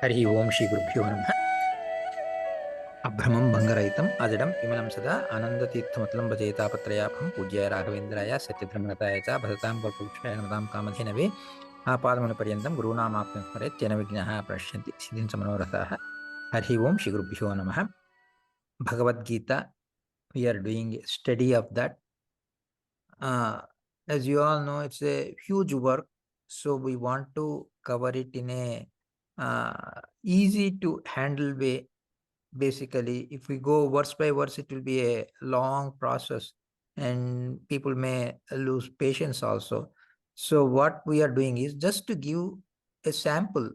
हरि ओम श्री गुरुभ्यो नमः। अभ्रमं भंगरहितम् अजडं विमलं सदा आनन्दतीर्थमतलं भजेतापत्रयाभं पूज्याय राघवेन्द्राय सत्यधर्मरताय च भजतां कल्पवृक्षाय नमतां कामधेनवे आपादमूलपर्यन्तं गुरूणामाप्तिं स्मरेत् तेन विघ्नाः प्रणश्यन्ति सिद्धिं मनोरथाः। हरि ओम श्री गुरुभ्यो नमः. Bhagavad-gita, we are doing a study of that. As you all know, it's a huge work, so we want to cover it in a easy to handle way. Basically, if we go verse by verse, it will be a long process and people may lose patience also. So what we are doing is just to give a sample.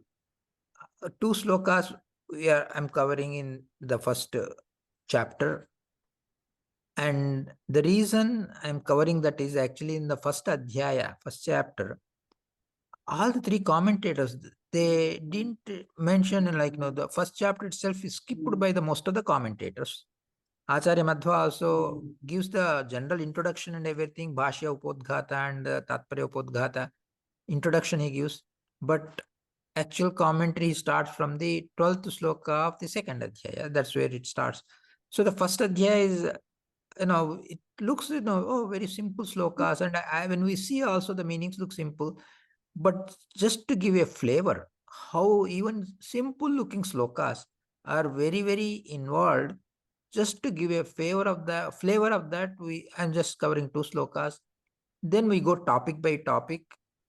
Two slokas I'm covering in the first chapter. And the reason I'm covering that is actually in the first adhyaya, first chapter, all the three commentators, they didn't mention, the first chapter itself is skipped by the most of the commentators. Acharya Madhva also gives the general introduction and everything, Bhashya Upodghata and Tatparya Upodghata, introduction he gives, but actual commentary starts from the 12th sloka of the second adhyaya. That's where it starts. So the first adhyaya is, it looks, very simple slokas, and when we see also the meanings look simple, but just to give a flavor, how even simple looking slokas are very, very involved. Just to give a flavor of that, I'm just covering two slokas. Then we go topic by topic.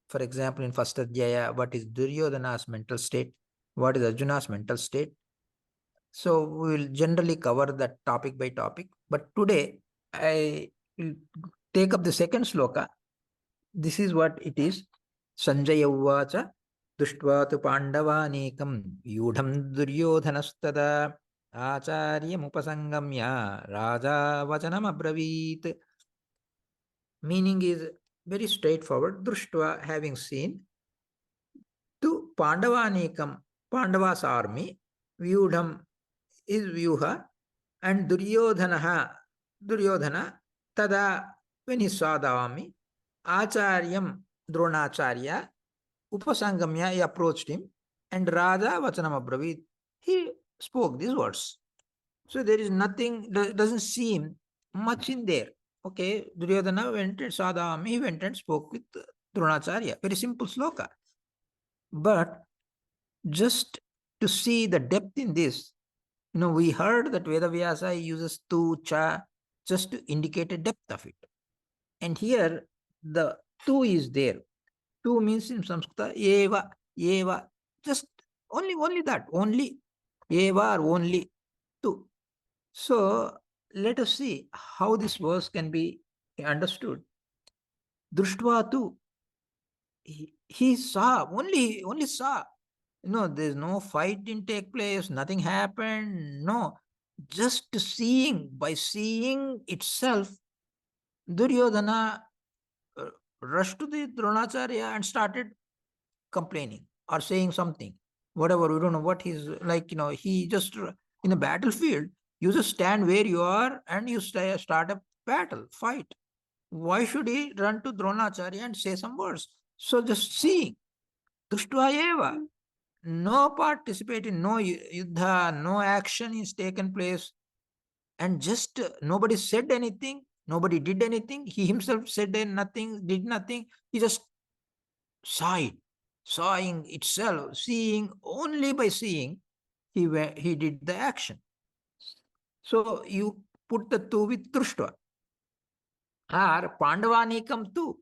For example, in first adhyaya, what is Duryodhana's mental state? What is Arjuna's mental state? So we will generally cover that topic by topic. But today, I will take up the second sloka. This is what it is. Sanjaya uvacha dushtva tu pandavanekam yudham duryodhanastada acharyam upasangamya raja vachanam abravit. Meaning is very straightforward. Drishtva, having seen, to Pandavanekam, Pandavas army, Vyudham is Vyuha, and Duryodhana, tada, when he saw the army, Acharyam, DronAcharya, Upasangamya, he approached him, and Raja Vachanam Abravit, he spoke these words. So there is nothing, doesn't seem much in there. Okay, Duryodhana went and saw the army, he went and spoke with DronAcharya. Very simple sloka. But just to see the depth in this, we heard that Vedavyasa uses tu, cha, just to indicate a depth of it. And here, the tu is there. Tu means in Sanskrit, eva, just only that, only eva or only tu. So let us see how this verse can be understood. Drushtva tu, he saw, only saw. There's no fight didn't take place, nothing happened. No, just seeing, by seeing itself, Duryodhana rushed to the Dronacharya and started complaining or saying something. Whatever, we don't know what he's like, he just, in a battlefield, you just stand where you are and you start a battle, fight. Why should he run to Dronacharya and say some words? So just seeing, Drishtva eva, no participation, no yuddha, no action is taken place, and just nobody said anything, nobody did anything. He himself said nothing, did nothing. He just saw it, sawing itself, seeing, only by seeing, he did the action. So you put the two with Drushtva. Or Pandavanikam too.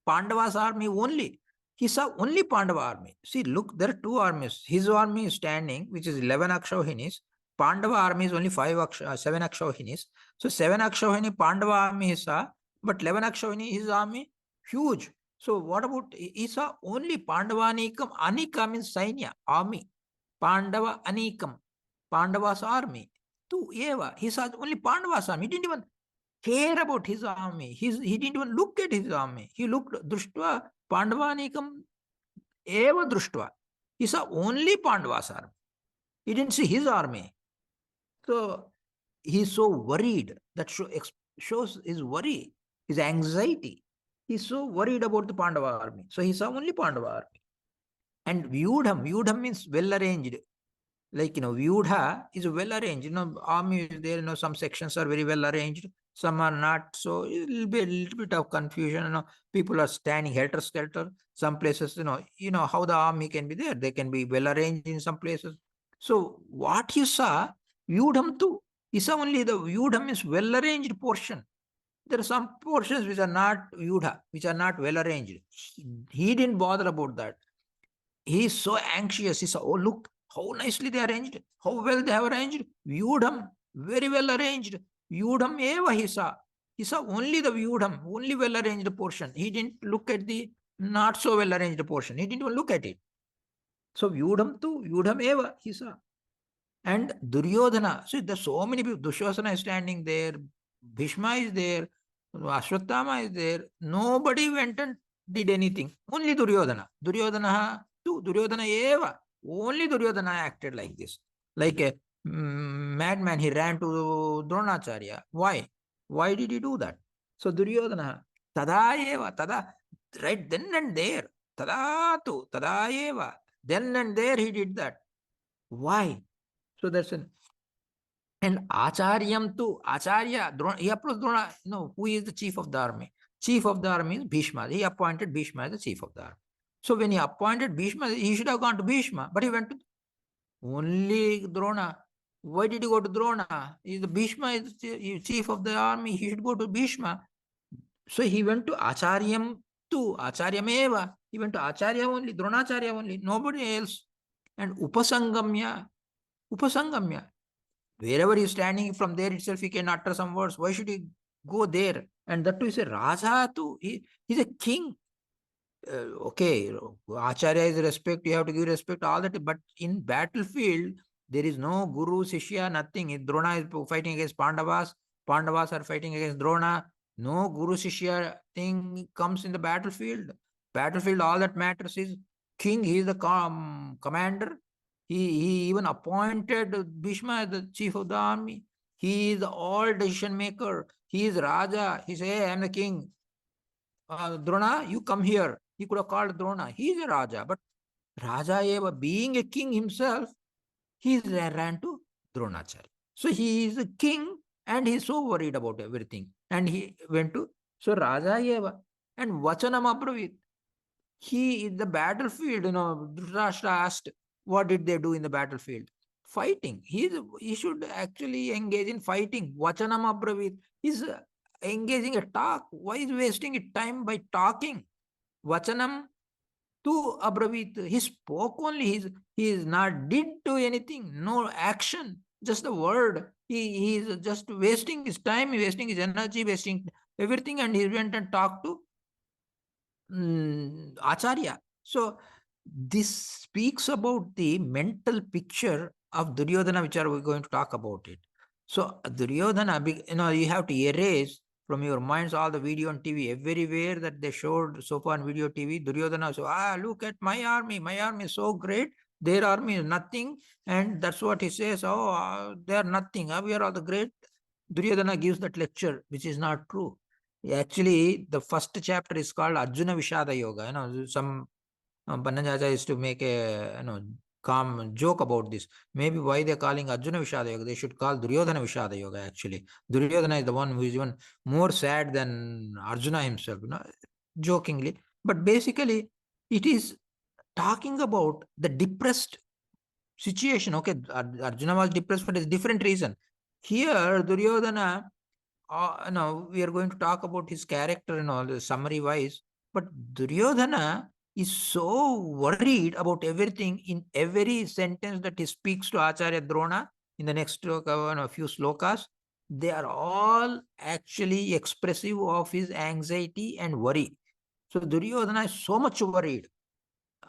Pandavas army only. He saw only Pandava army. See, look, there are two armies. His army is standing, which is 11 Akshohinis. Pandava army is only 7 Akshohinis. So 7 Akshohini Pandava army he saw, but 11 Akshohini, his army, huge. So what about, he saw only Pandavanikam. Anika means Sainya, army. Pandava Anikam, Pandava's army. Tu Eva, he saw only Pandava's army. He didn't even care about his army. He didn't even look at his army. He looked Drushtva Pandavanikam eva Drushtva. He saw only Pandava's army. He didn't see his army. So he's so worried. That shows his worry, his anxiety. He's so worried about the Pandava army. So he saw only Pandava army. And Vyudham means well arranged. like, Vyudha is well arranged. Army is there, some sections are very well arranged, some are not. So it will be a little bit of confusion. People are standing helter skelter. Some places, how the army can be there. They can be well arranged in some places. So what you saw, Vyudham too. You saw only the Vyudham is well arranged portion. There are some portions which are not Vyudha, which are not well arranged. He didn't bother about that. He is so anxious. He saw, oh, look, how nicely they arranged, how well they have arranged. Vyudham, very well arranged. Vyudham eva he saw. He saw only the Vyudham, only well arranged portion. He didn't look at the not so well arranged portion. He didn't even look at it. So Vyudham too, Vyudham eva he saw. And Duryodhana, see, there's so many people. Dushasana is standing there, Bhishma is there, Ashwatthama is there. Nobody went and did anything. Only Duryodhana. Duryodhana too. Duryodhana eva. Only Duryodhana acted like this. Like a madman, he ran to DronAcharya. Why? Why did he do that? So Duryodhana, tada eva, tada, right then and there. Tada tu, tada eva. Then and there he did that. Why? So that's an and Acharyam to Acharya, he approached Drona, who is the chief of the army? Chief of the army is Bhishma. He appointed Bhishma as the chief of the army. So when he appointed Bhishma, he should have gone to Bhishma, but he went to only Drona. Why did he go to Drona? The Bhishma is the chief of the army. He should go to Bhishma. So he went to Acharyam to Acharyam eva. He went to Acharya only, DronAcharya only, nobody else. And Upasangamya. Wherever he's standing, from there itself he can utter some words. Why should he go there? And that too is a Raja too. He's a king. Okay, Acharya is respect, you have to give respect, all that. But in battlefield, there is no Guru, Shishya, nothing. Drona is fighting against Pandavas. Pandavas are fighting against Drona. No Guru, Shishya thing comes in the battlefield. Battlefield, all that matters is king. He is the commander. He even appointed Bhishma as the chief of the army. He is the all decision maker. He is Raja. He says, hey, I am the king. Drona, you come here. He could have called Drona. He is a Raja. But Raja Eva, being a king himself, he ran to Dronacharya. So he is a king and he is so worried about everything. And he went to, so Raja Eva and Vachanam Abravit. He in the battlefield, Dhritarashtra asked, what did they do in the battlefield? Fighting. He should actually engage in fighting. Vachanam Abravit. He's engaging a talk. Why is wasting time by talking? Vachanam to Abravit. He spoke only. He is not did do anything. No action. Just the word. He is just wasting his time, wasting his energy, wasting everything, and he went and talked to Acharya. So this speaks about the mental picture of Duryodhana, which are we going to talk about it. So Duryodhana, you have to erase from your minds all the video on TV, everywhere that they showed so far on video TV. Duryodhana, so look at my army is so great. Their army is nothing, and that's what he says. They are nothing. We are all the great. Duryodhana gives that lecture, which is not true. Actually, the first chapter is called Arjuna Vishada Yoga. Some Pannajaja used to make a calm joke about this. Maybe why they're calling Arjuna Vishada Yoga, they should call Duryodhana Vishada Yoga actually. Duryodhana is the one who is even more sad than Arjuna himself, jokingly. But basically, it is talking about the depressed situation. Okay, Arjuna was depressed for a different reason. Here, Duryodhana, we are going to talk about his character and all, summary wise. But Duryodhana is so worried about everything in every sentence that he speaks to Acharya Drona in the next few slokas. They are all actually expressive of his anxiety and worry. So Duryodhana is so much worried.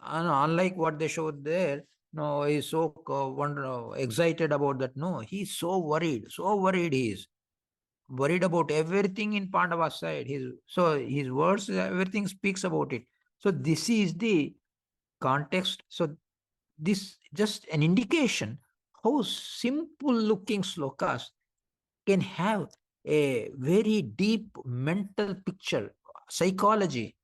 Unlike what they showed there, no, he's so excited about that. No, he's so worried he is. Worried about everything in Pandava's side. His words, everything speaks about it. So this is the context. So this just an indication how simple looking slokas can have a very deep mental picture, psychology,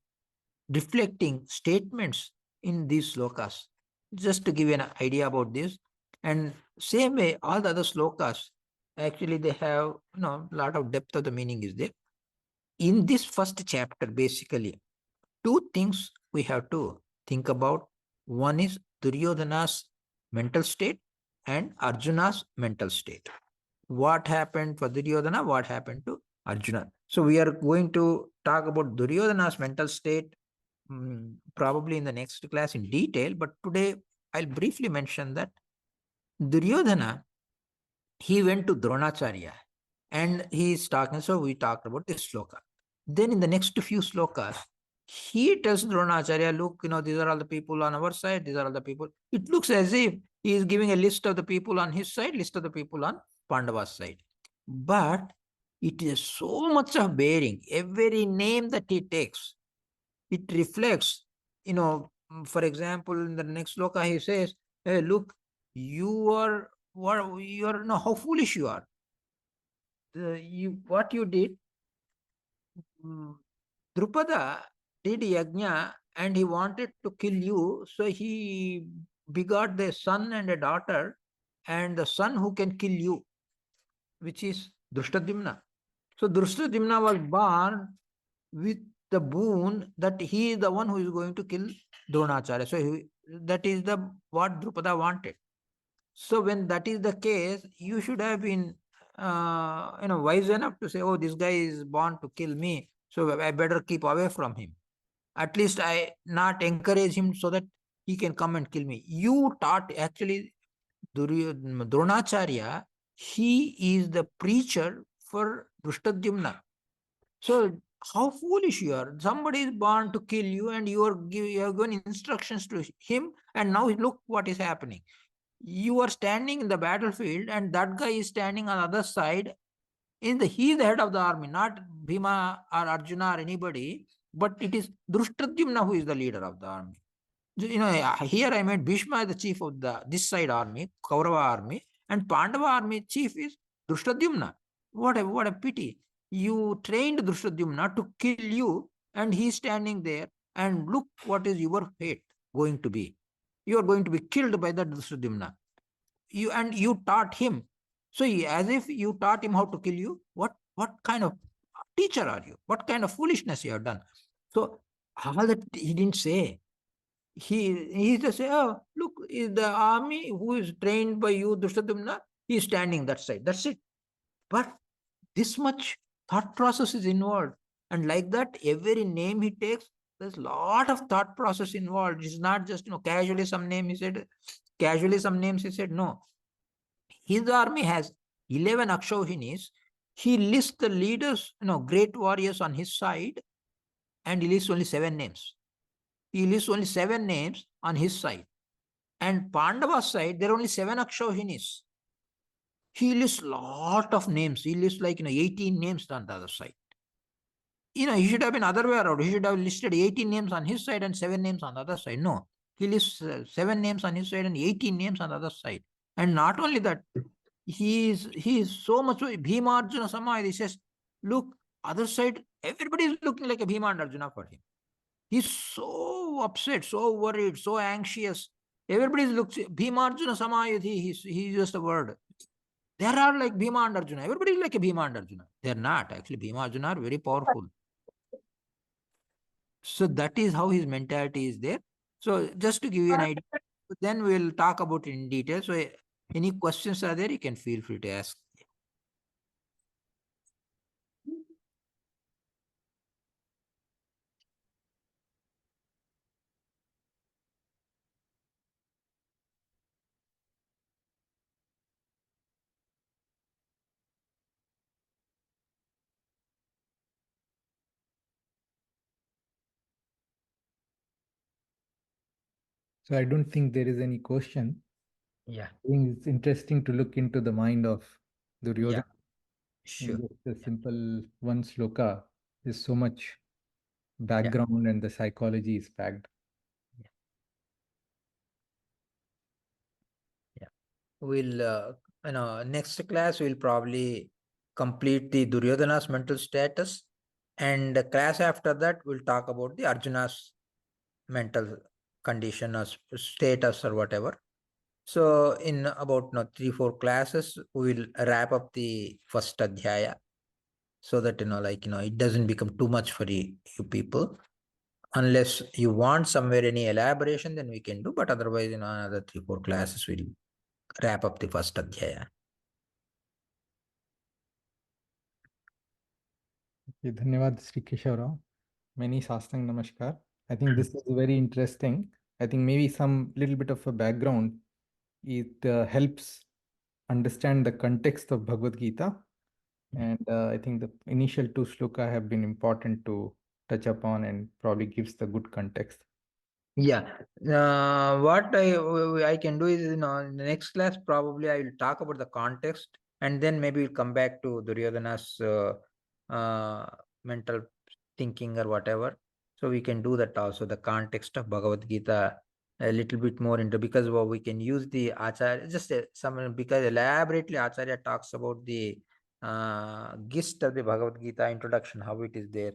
reflecting statements in these slokas. Just to give you an idea about this, And same way, all the other slokas, actually they have, a lot of depth of the meaning is there. In this first chapter, basically, two things we have to think about. One is Duryodhana's mental state and Arjuna's mental state. What happened for Duryodhana? What happened to Arjuna? So we are going to talk about Duryodhana's mental state probably in the next class in detail, but today I'll briefly mention that Duryodhana, he went to Dronacharya and he is talking. So we talked about this sloka. Then in the next few slokas, he tells Dronacharya, look, these are all the people on our side, these are all the people. It looks as if he is giving a list of the people on his side, list of the people on Pandavas side. But it is so much of bearing. Every name that he takes, it reflects, for example, in the next sloka, he says, hey, look, how foolish you are. What you did, Drupada did yajna and he wanted to kill you, so he begot a son and a daughter, and the son who can kill you, which is Drushtadimna. So Drushtadimna was born with the boon that he is the one who is going to kill Dronacharya. So that is what Drupada wanted. So when that is the case, you should have been wise enough to say, oh, this guy is born to kill me, so I better keep away from him. At least I not encourage him so that he can come and kill me. You taught, actually, Dronacharya, he is the preacher for Drushtadhyumna. So how foolish you are. Somebody is born to kill you and you are giving instructions to him, and now look what is happening. You are standing in the battlefield and that guy is standing on the other side. He is the head of the army, not Bhima or Arjuna or anybody, but it is Drushtadhyumna who is the leader of the army. Here I meant Bhishma is the chief of this side army, Kaurava army, and Pandava army chief is Drushtadhyumna. What a pity. You trained Drushtadhyumna to kill you, and he is standing there, and look what is your fate going to be. You are going to be killed by that Drushtadhyumna. You taught him. So as if you taught him how to kill you. What kind of teacher are you? What kind of foolishness you have done? So all that he didn't say. He just say, oh, look, is the army who is trained by you, Drushtadumna, he is standing that side. That's it. But this much thought process is involved. And like that, every name he takes, there's a lot of thought process involved. It's not just, casually some name he said, casually some names he said. No. His army has 11 Akshohinis. He lists the leaders, great warriors on his side, and he lists only 7 names. He lists only 7 names on his side. And Pandava's side, there are only 7 Akshohinis. He lists lot of names. He lists 18 names on the other side. He should have been other way around. He should have listed 18 names on his side and 7 names on the other side. No, he lists 7 names on his side and 18 names on the other side. And not only that, he is so much Bhima Arjuna Samaya. He says, look, other side, everybody is looking like a Bhima and Arjuna for him. He's so upset, so worried, so anxious. Everybody looks Bhima Arjuna Samayati. He used the word. There are like Bhima and Arjuna. Everybody is like a Bhima and Arjuna. They're not. Actually, Bhima and Arjuna are very powerful. So that is how his mentality is there. So just to give you an idea, then we'll talk about it in detail. So any questions are there, you can feel free to ask. So I don't think there is any question. Yeah. I think it's interesting to look into the mind of Duryodhana. Sure. Just a simple one sloka is so much background and the psychology is packed. Yeah. We'll, next class we'll probably complete the Duryodhana's mental status, and the class after that we'll talk about the Arjuna's mental condition or status or whatever. So in about 3-4 classes, we will wrap up the first adhyaya, so that it doesn't become too much for you people. Unless you want somewhere any elaboration, then we can do. But otherwise, another 3-4 classes will wrap up the first adhyaya. Okay, धन्यवाद Shri Keshav Rao. Many Sastang Namaskar. I think this is very interesting. I think maybe some little bit of a background. It helps understand the context of Bhagavad Gita. And I think the initial two sloka have been important to touch upon and probably gives the good context. Yeah. What I can do is, in the next class, probably I will talk about the context, and then maybe we'll come back to Duryodhana's mental thinking or whatever. So we can do that also, the context of Bhagavad Gita a little bit more into, because we can use the Acharya, just some, because elaborately Acharya talks about the gist of the Bhagavad Gita introduction, how it is there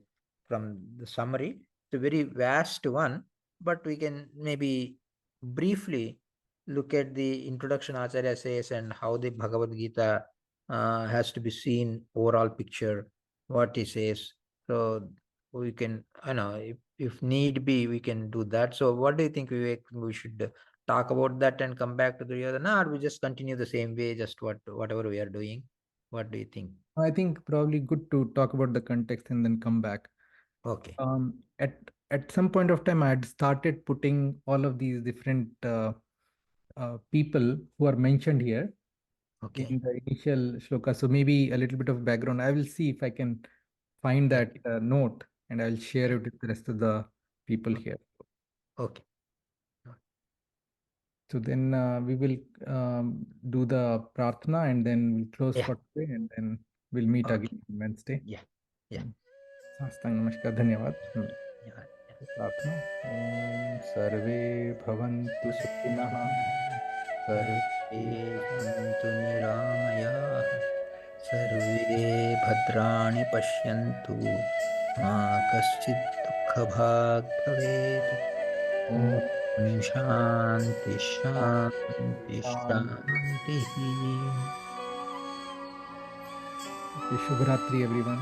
from the summary. It's a very vast one, but we can maybe briefly look at the introduction Acharya says and how the Bhagavad Gita has to be seen, overall picture, what he says. So we can, if need be, we can do that. So what do you think, Vivek? We should talk about that and come back to the Duryodhana, or we just continue the same way, just whatever we are doing? What do you think? I think probably good to talk about the context and then come back. Okay. At some point of time, I had started putting all of these different people who are mentioned here Okay. in the initial shloka. So maybe a little bit of background. I will see if I can find Yeah. that note and I'll share it with the rest of the people here. Okay. So then we will do the prarthana and then we'll close Yeah. for today and then we'll meet Okay. again on Wednesday. Yeah. Yeah. साष्टांग नमस्कार धन्यवाद. Yeah. प्रार्थना. ओम सर्वे भवन्तु सुखिनः. सर्वे सन्तु निरामयाः, सर्वे भद्राणि पश्यन्तु, मा कश्चित् दुःखभाग् भवेत्. ॐ शान्ति शान्ति शान्तिः. शुभ रात्रि एवरीवन.